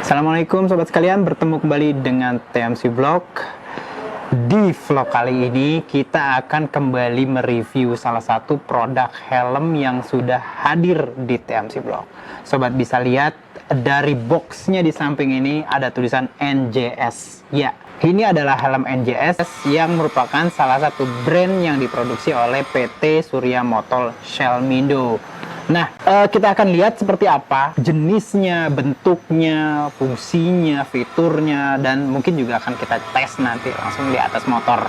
Assalamualaikum sobat sekalian, bertemu kembali dengan TMC Vlog. Di vlog kali ini kita akan kembali mereview salah satu produk helm yang sudah hadir di TMC Vlog. Sobat bisa lihat dari boxnya di samping ini ada tulisan NJS. Ya, ini adalah helm NJS yang merupakan salah satu brand yang diproduksi oleh PT Surya Motor Shelmindo. Nah, kita akan lihat seperti apa jenisnya, bentuknya, fungsinya, fiturnya, dan mungkin juga akan kita tes nanti langsung di atas motor.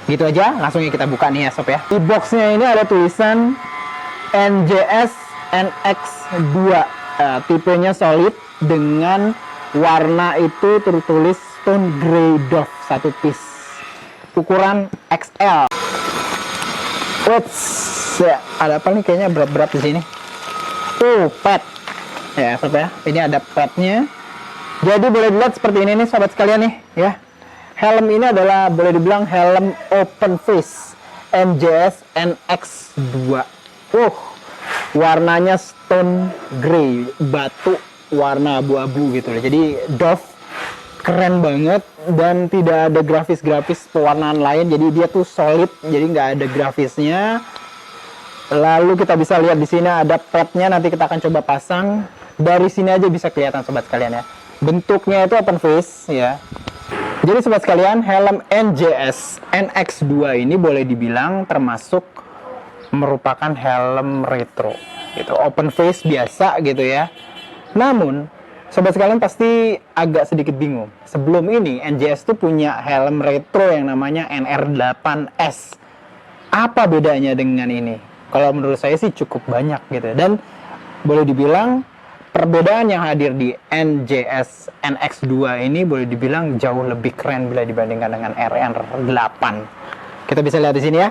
Gitu aja, langsung kita buka nih ya sob ya. Di boxnya ini ada tulisan NJS NX2, tipenya solid dengan warna itu tertulis stone grey doff satu piece, ukuran XL. Ya, ada apa nih kayaknya berat-berat di sini. Pad. Ya, sob ya. Ini ada padnya. Jadi boleh dilihat seperti ini nih sobat sekalian nih, ya. Helm ini adalah boleh dibilang helm open face NJS NX2. Warnanya stone grey, batu warna abu-abu gitu loh. Jadi doff keren banget dan tidak ada grafis-grafis pewarnaan lain. Jadi dia tuh solid, jadi nggak ada grafisnya. Lalu kita bisa lihat di sini ada padnya, nanti kita akan coba pasang. Dari sini aja bisa kelihatan sobat sekalian ya. Bentuknya itu open face ya. Jadi sobat sekalian, helm NJS NX2 ini boleh dibilang termasuk merupakan helm retro gitu. Open face biasa gitu ya. Namun sobat sekalian pasti agak sedikit bingung. Sebelum ini NJS tuh punya helm retro yang namanya NR8S. Apa bedanya dengan ini? Kalau menurut saya sih cukup banyak gitu. Dan boleh dibilang perbedaan yang hadir di NJS NX2 ini boleh dibilang jauh lebih keren bila dibandingkan dengan RR8. Kita bisa lihat di sini ya.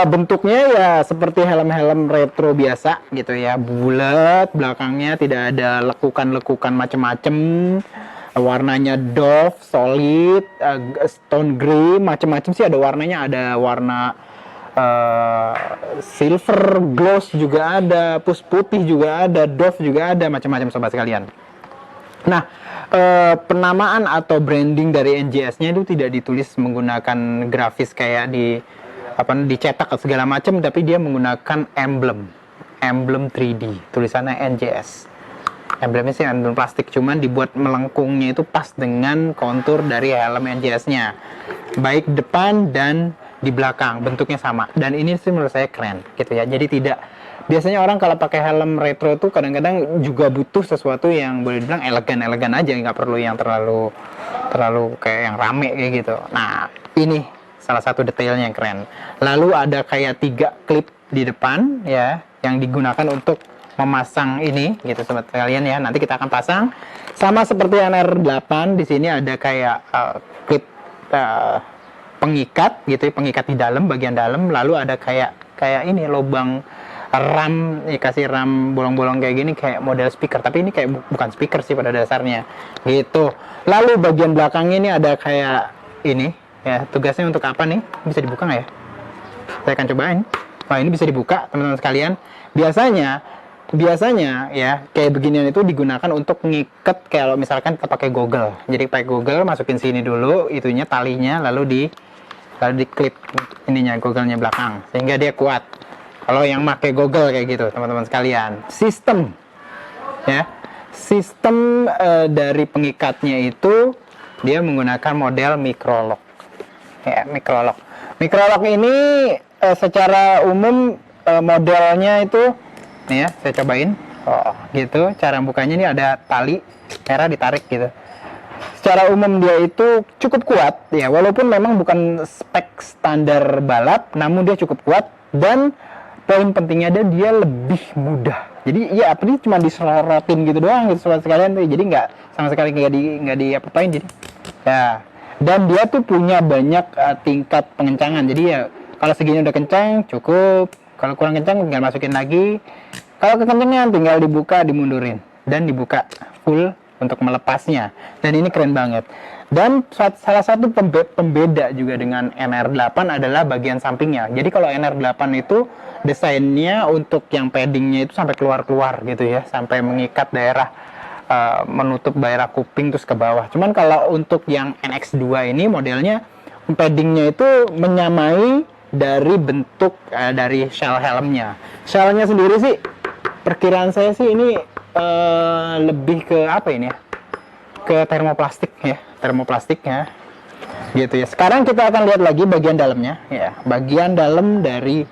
Bentuknya ya seperti helm-helm retro biasa gitu ya. Bulat, belakangnya tidak ada lekukan-lekukan macam-macam. Warnanya doff, solid, stone grey, macam-macam sih ada warnanya. Ada warna silver gloss juga ada, putih juga ada, doff juga ada, macam-macam sobat sekalian. Nah, penamaan atau branding dari NJS-nya itu tidak ditulis menggunakan grafis kayak dicetak segala macam, tapi dia menggunakan emblem 3D, tulisannya NJS. Emblemnya sih emblem plastik, cuman dibuat melengkungnya itu pas dengan kontur dari helm NJS-nya, baik depan dan di belakang bentuknya sama. Dan ini sih menurut saya keren gitu ya. Jadi tidak, biasanya orang kalau pakai helm retro itu kadang-kadang juga butuh sesuatu yang boleh dibilang elegan aja, nggak perlu yang terlalu kayak yang rame kayak gitu. Nah, ini salah satu detailnya yang keren. Lalu ada kayak 3 klip di depan ya yang digunakan untuk memasang ini gitu sobat sekalian ya. Nanti kita akan pasang sama seperti NR8. Di sini ada kayak klip pengikat gitu, pengikat di dalam, bagian dalam. Lalu ada kayak ini lubang RAM, kasih RAM bolong-bolong kayak gini, kayak model speaker, tapi ini kayak bukan speaker sih pada dasarnya gitu. Lalu bagian belakangnya ini ada kayak ini ya, tugasnya untuk apa nih? Bisa dibuka nggak ya? Saya akan cobain. Wah, ini bisa dibuka teman-teman sekalian. Biasanya ya kayak beginian itu digunakan untuk ngiket kalau misalkan kita pakai goggle. Jadi pakai goggle, masukin sini dulu itunya, talinya, lalu diklip ininya, goggle-nya belakang sehingga dia kuat. Kalau yang pakai goggle kayak gitu teman-teman sekalian. Sistem dari pengikatnya itu dia menggunakan model micro-lock. Ya, micro-lock ini secara umum modelnya itu nih ya, saya cobain. Gitu, cara bukanya ini ada tali merah ditarik gitu. Secara umum dia itu cukup kuat ya, walaupun memang bukan spek standar balap, namun dia cukup kuat. Dan poin pentingnya dia lebih mudah. Jadi ya apa, ini cuma diserotin gitu doang gitu sobat sekalian tuh. Jadi nggak sama sekali nggak diapa-apain jadi ya. Dan dia tuh punya banyak tingkat pengencangan. Jadi ya kalau segini udah kencang cukup, kalau kurang kencang tinggal masukin lagi. Kalau kekencangan tinggal dibuka, dimundurin, dan dibuka full untuk melepasnya. Dan ini keren banget. Dan salah satu pembeda juga dengan NR8 adalah bagian sampingnya. Jadi kalau NR8 itu desainnya untuk yang paddingnya itu sampai keluar-keluar gitu ya, sampai mengikat daerah menutup daerah kuping terus ke bawah. Cuman kalau untuk yang NX2 ini modelnya paddingnya itu menyamai dari bentuk dari shell helmnya. Shellnya sendiri sih perkiraan saya sih ini lebih ke apa ini ya? Ke termoplastik ya, termoplastiknya gitu ya. Sekarang kita akan lihat lagi bagian dalamnya ya, bagian dalam dari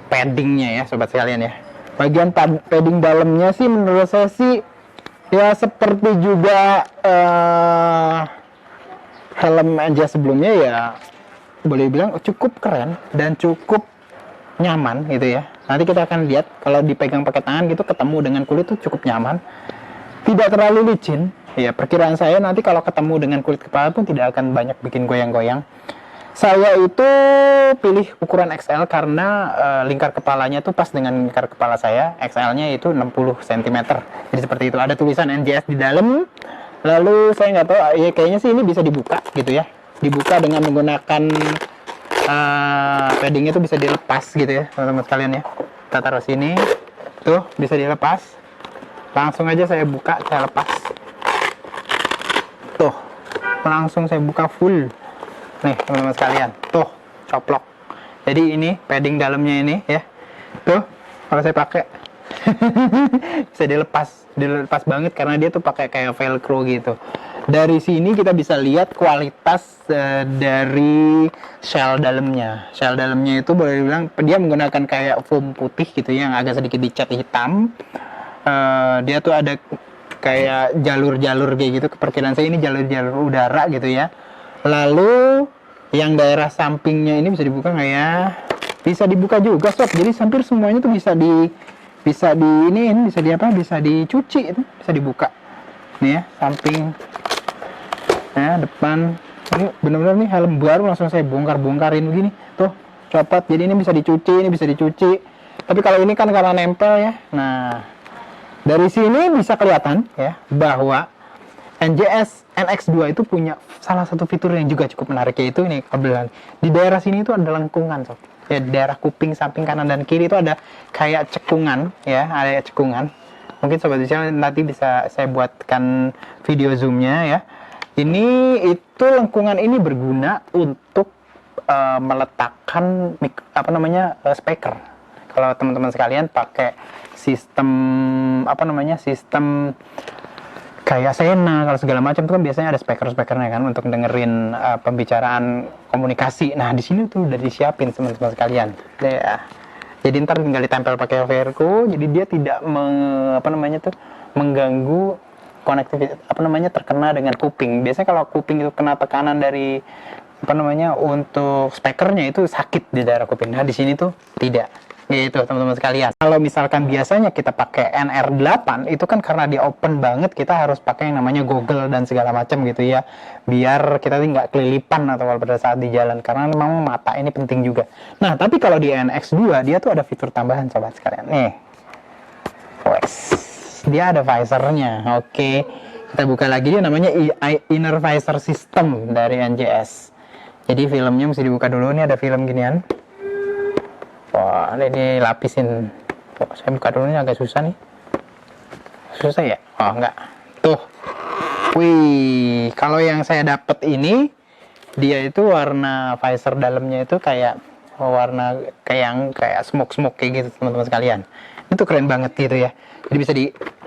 paddingnya ya sobat sekalian ya. Bagian padding dalamnya sih menurut saya sih ya seperti juga helm aja sebelumnya ya, boleh bilang cukup keren dan cukup nyaman gitu ya. Nanti kita akan lihat kalau dipegang pakai tangan gitu ketemu dengan kulit tuh cukup nyaman, tidak terlalu licin ya. Perkiraan saya nanti kalau ketemu dengan kulit kepala pun tidak akan banyak bikin goyang-goyang. Saya itu pilih ukuran XL karena lingkar kepalanya tuh pas dengan lingkar kepala saya. XL-nya itu 60 cm. Jadi seperti itu. Ada tulisan NJS di dalam. Lalu saya nggak tahu, ya kayaknya sih ini bisa dibuka gitu ya. Dibuka dengan menggunakan paddingnya itu bisa dilepas gitu ya, teman-teman sekalian ya. Kita taruh sini. Tuh, bisa dilepas. Langsung aja saya buka, saya lepas. Tuh, langsung saya buka full. Nih teman-teman sekalian, tuh coplok. Jadi ini padding dalamnya ini ya, tuh kalau saya pakai bisa dilepas banget karena dia tuh pakai kayak velcro gitu. Dari sini kita bisa lihat kualitas dari shell dalamnya. Shell dalamnya itu boleh dibilang dia menggunakan kayak foam putih gitu ya, yang agak sedikit dicat hitam. Dia tuh ada kayak jalur-jalur kayak gitu. Perkiraan saya ini jalur-jalur udara gitu ya. Lalu yang daerah sampingnya ini bisa dibuka nggak ya? Bisa dibuka juga sob. Jadi hampir semuanya tuh bisa dicuci itu, bisa dibuka. Nih ya, samping, ya depan. Ini benar-benar nih helm baru langsung saya bongkarin begini. Tuh copot. Jadi ini bisa dicuci, ini bisa dicuci. Tapi kalau ini kan karena nempel ya. Nah, dari sini bisa kelihatan ya bahwa NJS NX2 itu punya salah satu fitur yang juga cukup menarik, yaitu ini kabelan. Di daerah sini itu ada lengkungan sob. Ya, daerah kuping samping kanan dan kiri itu ada kayak cekungan ya, ada cekungan. Mungkin sobat bisa nanti bisa saya buatkan video zoomnya ya. Ini itu lengkungan ini berguna untuk meletakkan speaker. Kalau teman-teman sekalian pakai sistem sistem kayak Sena kalau segala macam itu kan biasanya ada speakernya kan untuk dengerin pembicaraan komunikasi. Nah di sini tuh udah disiapin teman-teman sekalian. Ya. Jadi ntar tinggal ditempel pakai velcro. Jadi dia tidak mengganggu konektivitas terkena dengan kuping. Biasanya kalau kuping itu kena tekanan dari untuk speakernya itu sakit di daerah kuping. Nah di sini tuh tidak. Gitu teman-teman sekalian. Kalau misalkan biasanya kita pakai NR8 itu kan karena dia open banget, kita harus pakai yang namanya goggle dan segala macam gitu ya, biar kita nggak kelilipan atau pada saat di jalan, karena memang mata ini penting juga. Nah tapi kalau di NX2 dia tuh ada fitur tambahan sobat sekalian nih. Wes, dia ada visornya. Oke, kita buka lagi, dia namanya inner visor system dari NJS. Jadi filmnya mesti dibuka dulu. Ini ada film ginian. Wah, ini lapisin. Oh, saya buka dulu, ini agak susah nih. Susah ya? Oh, enggak. Tuh. Wih, kalau yang saya dapat ini, dia itu warna visor dalamnya itu kayak warna kayak smoke kayak gitu teman-teman sekalian. Itu keren banget gitu ya. Jadi bisa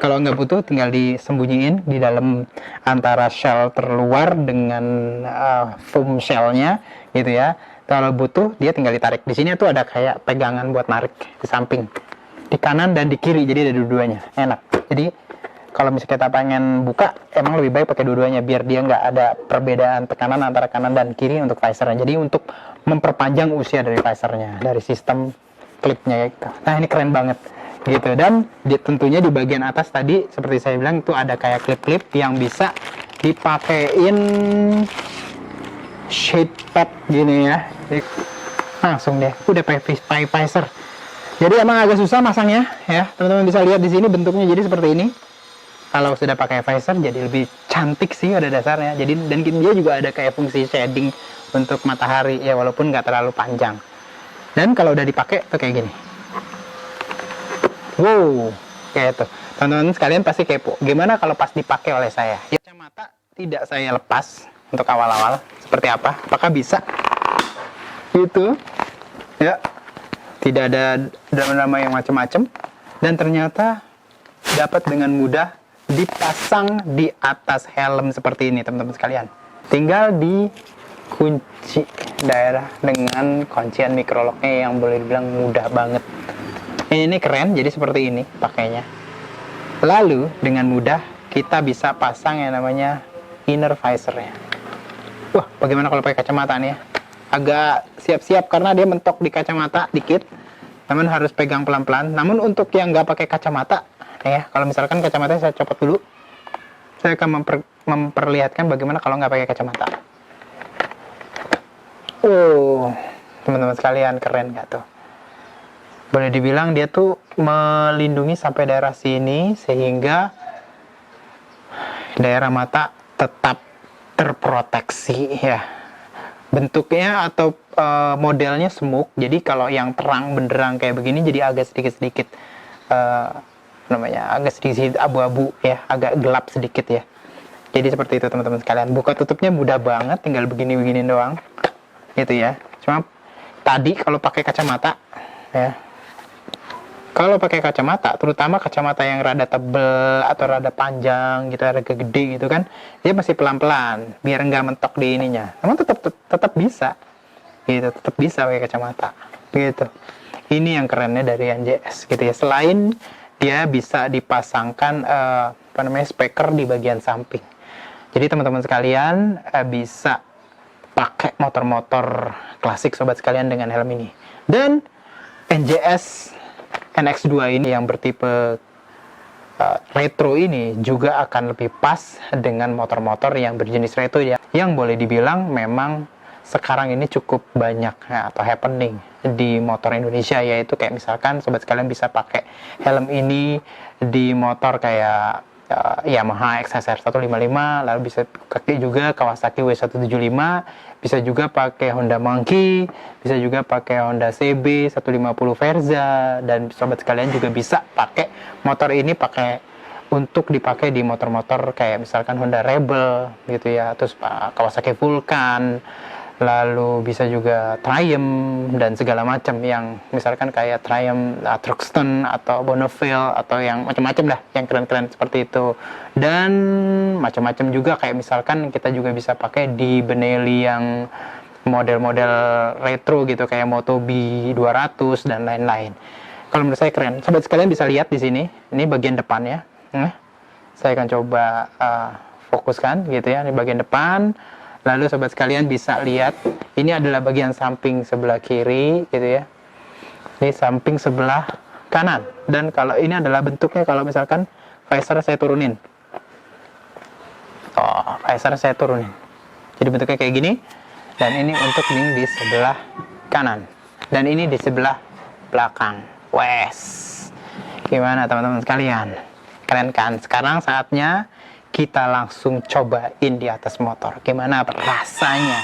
kalau nggak butuh tinggal disembunyiin di dalam antara shell terluar dengan foam shellnya gitu ya. Kalau butuh dia tinggal ditarik. Di sini tuh ada kayak pegangan buat narik di samping, di kanan dan di kiri. Jadi ada dua-duanya, enak. Jadi kalau misalnya kita pengen buka, emang lebih baik pakai dua-duanya biar dia nggak ada perbedaan tekanan antara kanan dan kiri untuk visornya. Jadi untuk memperpanjang usia dari visornya, dari sistem klipnya gitu. Nah ini keren banget gitu. Dan tentunya di bagian atas tadi seperti saya bilang itu ada kayak klip-klip yang bisa dipakein shade pad gini ya. Jadi, langsung deh udah pakai visor. Jadi emang agak susah masangnya ya, teman-teman bisa lihat di sini bentuknya jadi seperti ini. Kalau sudah pakai visor jadi lebih cantik sih pada dasarnya. Jadi dan dia juga ada kayak fungsi shading untuk matahari ya, walaupun nggak terlalu panjang. Dan kalau udah dipakai tuh kayak gini. Wow, kayak itu. Teman-teman sekalian pasti kepo, gimana kalau pas dipakai oleh saya? Ya, kacamata tidak saya lepas untuk awal-awal. Seperti apa? Apakah bisa? Gitu. Ya. Tidak ada drama-drama yang macam-macam. Dan ternyata dapat dengan mudah dipasang di atas helm seperti ini, teman-teman sekalian. Tinggal dikunci daerah dengan kuncian microlocknya yang boleh dibilang mudah banget. Ini keren, jadi seperti ini pakainya. Lalu dengan mudah kita bisa pasang yang namanya inner visornya. Wah, bagaimana kalau pakai kacamata nih ya? Agak siap-siap karena dia mentok di kacamata dikit. Namun harus pegang pelan-pelan. Namun untuk yang nggak pakai kacamata, ya, kalau misalkan kacamata saya copot dulu, saya akan memperlihatkan bagaimana kalau nggak pakai kacamata. Oh, teman-teman sekalian, keren nggak tuh? Boleh dibilang dia tuh melindungi sampai daerah sini sehingga daerah mata tetap terproteksi ya. Bentuknya atau modelnya smoke, jadi kalau yang terang benderang kayak begini jadi agak sedikit-sedikit agak sedikit abu-abu ya, agak gelap sedikit ya. Jadi seperti itu teman-teman sekalian. Buka tutupnya mudah banget, tinggal begini-begini doang gitu ya. Cuma tadi kalau pakai kacamata ya, kalau pakai kacamata, terutama kacamata yang rada tebel atau rada panjang gitu, rada gede gitu kan, dia masih pelan-pelan biar nggak mentok di ininya. Namun tetap bisa, gitu, tetap bisa pakai kacamata, gitu. Ini yang kerennya dari NJS gitu ya. Selain dia bisa dipasangkan speaker di bagian samping. Jadi teman-teman sekalian bisa pakai motor-motor klasik sobat sekalian dengan helm ini. Dan NJS NX2 ini yang bertipe retro ini juga akan lebih pas dengan motor-motor yang berjenis retro ya, yang boleh dibilang memang sekarang ini cukup banyak ya, atau happening di motor Indonesia, yaitu kayak misalkan sobat sekalian bisa pakai helm ini di motor kayak Yamaha XSR 155, lalu bisa pakai juga Kawasaki W175, bisa juga pakai Honda Monkey, bisa juga pakai Honda CB 150 Verza, dan sobat sekalian juga bisa pakai motor ini untuk dipakai di motor-motor kayak misalkan Honda Rebel gitu ya, terus Kawasaki Vulcan, lalu bisa juga Triumph dan segala macam yang misalkan kayak Triumph, Truxton atau Bonneville atau yang macam-macam lah, yang keren-keren seperti itu. Dan macam-macam juga kayak misalkan kita juga bisa pakai di Benelli yang model-model retro gitu kayak Moto B200 dan lain-lain. Kalau menurut saya keren. Sobat sekalian bisa lihat di sini, ini bagian depannya. Saya akan coba fokuskan gitu ya, ini bagian depan. Lalu sobat sekalian bisa lihat, ini adalah bagian samping sebelah kiri gitu ya. Ini samping sebelah kanan. Dan kalau ini adalah bentuknya kalau misalkan visor saya turunin. Visor saya turunin. Jadi bentuknya kayak gini. Dan ini untuk di sebelah kanan. Dan ini di sebelah belakang. Wes. Gimana teman-teman sekalian? Keren kan? Sekarang saatnya kita langsung cobain di atas motor. Gimana rasanya?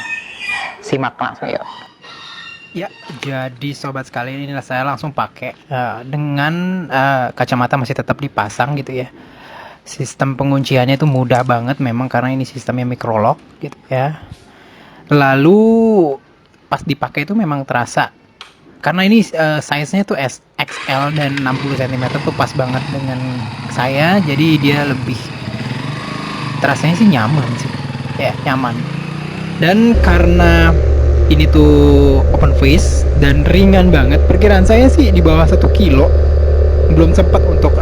Simak langsung yuk. Ya, jadi sobat sekalian, inilah saya langsung pakai dengan kacamata masih tetap dipasang gitu ya. Sistem pengunciannya itu mudah banget memang karena ini sistemnya microlock gitu ya. Lalu pas dipakai itu memang terasa karena ini size-nya tuh XL dan 60 cm tuh pas banget dengan saya, jadi dia lebih rasanya sih nyaman sih ya, nyaman. Dan karena ini tuh open face dan ringan banget, perkiraan saya sih di bawah 1 kilo, belum sempat untuk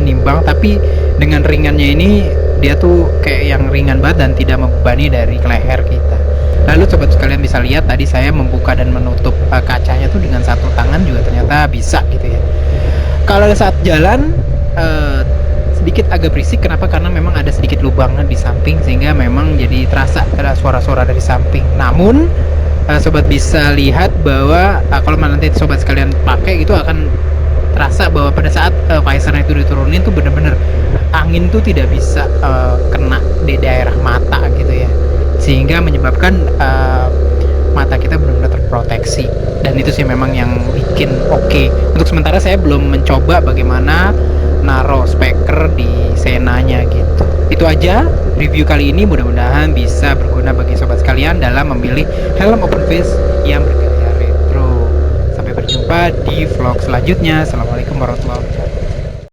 nimbang, tapi dengan ringannya ini dia tuh kayak yang ringan banget dan tidak membebani dari leher kita. Lalu sobat sekalian bisa lihat tadi saya membuka dan menutup kacanya tuh dengan satu tangan juga ternyata bisa gitu ya. Kalau saat jalan sedikit agak berisik, kenapa? Karena memang ada sedikit lubang di samping sehingga memang jadi terasa ada suara-suara dari samping. Namun sobat bisa lihat bahwa kalau nanti sobat sekalian pakai itu akan terasa bahwa pada saat visornya itu diturunin tuh bener-bener angin tuh tidak bisa kena di daerah mata gitu ya, sehingga menyebabkan mata kita benar-benar terproteksi. Dan itu sih memang yang bikin oke. Untuk sementara saya belum mencoba bagaimana naro speaker di Senanya gitu. Itu aja review kali ini, mudah-mudahan bisa berguna bagi sobat sekalian dalam memilih helm open face yang bergaya retro. Sampai berjumpa di vlog selanjutnya. Assalamualaikum warahmatullahi wabarakatuh.